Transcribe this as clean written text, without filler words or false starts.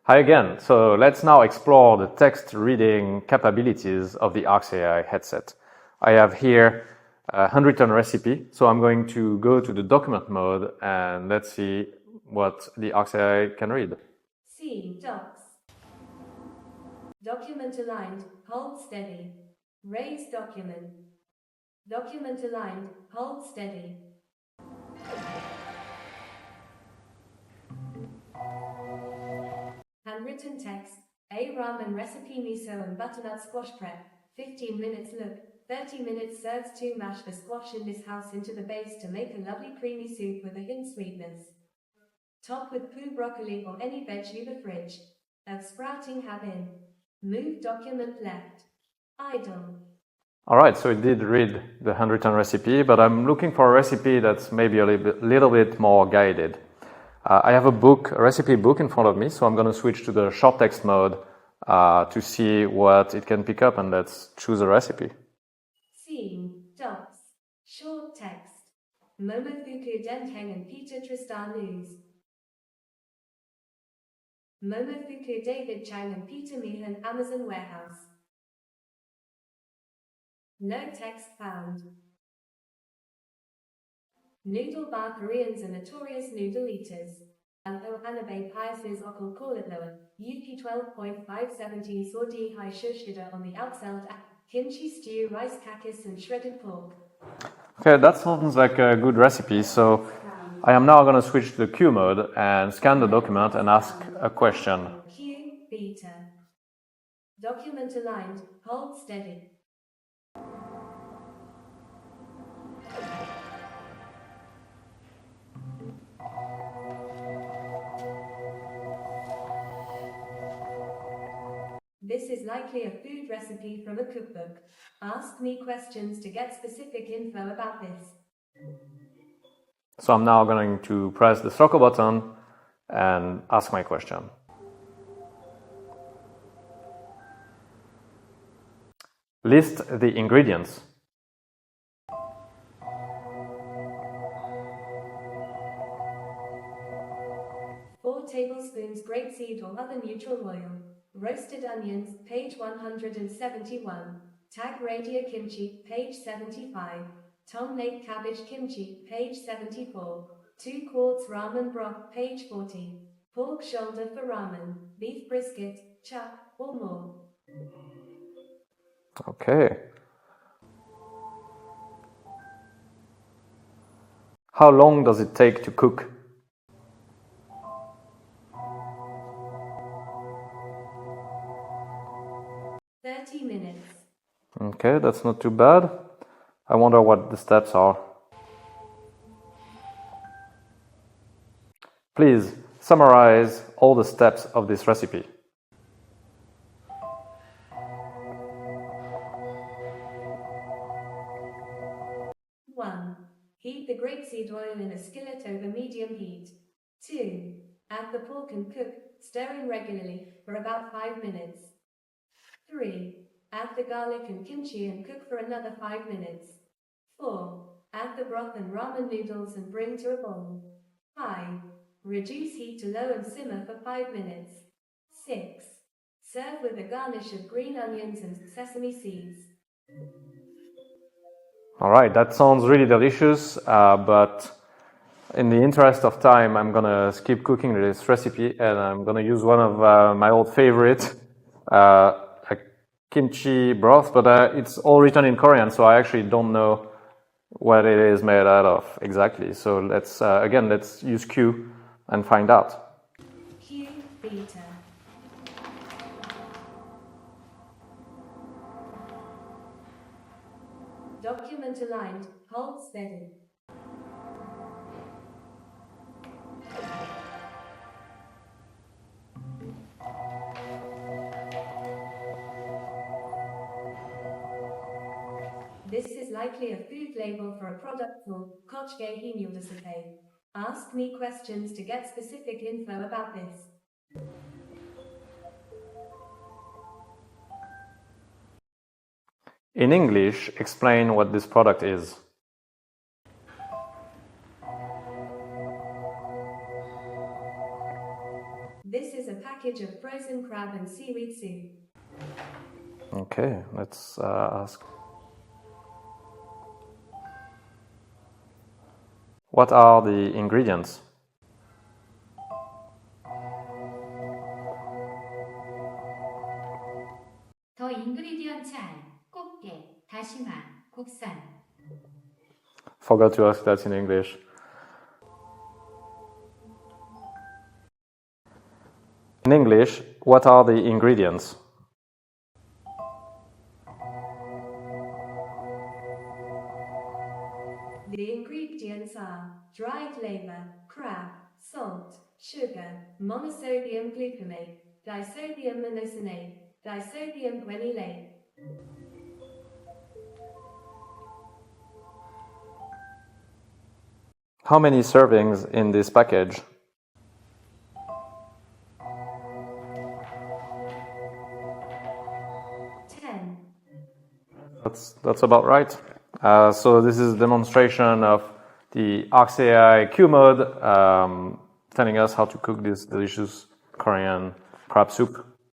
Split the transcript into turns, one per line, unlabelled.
Hi again. So let's now explore the text reading capabilities of the ARx AI headset. I have here a handwritten recipe. So I'm going to go to the document mode and let's see what the ARx AI can read.
Scene docs. Document aligned, hold steady. Raise document. Document aligned, hold steady. Handwritten text, A ramen recipe miso and butternut squash prep. 15 minutes look, 30 minutes serves to mash the squash in this house into the base to make a lovely creamy soup with a hint sweetness. Top with poo broccoli or any veg you the fridge. Of sprouting have in. Move document left. Idle.
All right, so it did read the handwritten recipe, but I'm looking for a recipe that's maybe a little bit more guided. I have a recipe book in front of me, so I'm going to switch to the short text mode to see what it can pick up, and let's choose a recipe.
Scene, docs, short text. Momofuku Denteng and Peter Tristan News. Momofuku David Chang and Peter Meehan Amazon Warehouse. No text found. Noodle bar Koreans are notorious noodle eaters. Although Hanabe Piases okul kolatloa, UP 12.570 Sordi High Shushida on the outside, kimchi stew, rice kakis, and shredded pork.
Okay, that sounds like a good recipe. So I am now going to switch to the Q mode and scan the document and ask a question.
Q, beta. Document aligned, hold steady. This is likely a food recipe from a cookbook. Ask me questions to get specific info about this.
So I'm now going to press the circle button and ask my question. List the ingredients.
Four tablespoons grapeseed or other neutral oil. Roasted onions, page 171. Tag radier kimchi, page 75. Tom lake cabbage kimchi, page 74. 2 quarts ramen broth, page 40. Pork shoulder for ramen, beef brisket, chuck, or more.
Okay. How long does it take to cook? Okay, that's not too bad. I wonder what the steps are. Please summarize all the steps of this recipe.
1. Heat the grapeseed oil in a skillet over medium heat. 2. Add the pork and cook, stirring regularly, for about 5 minutes. 3. Add the garlic and kimchi and cook for another 5 minutes. 4. Add the broth and ramen noodles and bring to a boil. 5. Reduce heat to low and simmer for 5 minutes. 6. Serve with a garnish of green onions and sesame seeds.
All right, that sounds really delicious, but in the interest of time, I'm gonna skip cooking this recipe and I'm gonna use one of my old favorite, a kimchi broth, but it's all written in Korean, so I actually don't know what it is made out of exactly. So let's use Q and find out.
Q beta. Document aligned, hold steady. This is likely a food label for a product called Kochge Hinuldasape. Ask me questions to get specific info about this.
In English, explain what this product is.
This is a package package of frozen crab and seaweed soup.
Okay, let's ask. What are the ingredients?
더 인그리디언트 알, 꽃게, 다시마, 국산.
Forgot to ask that in English. In English, what are the ingredients?
The ingredients are dried liver, crab, salt, sugar, monosodium glutamate, disodium monosinate, disodium guanylate.
How many servings in this package? That's about right. So this is a demonstration of the ARx AI Q mode, telling us how to cook this delicious Korean crab soup.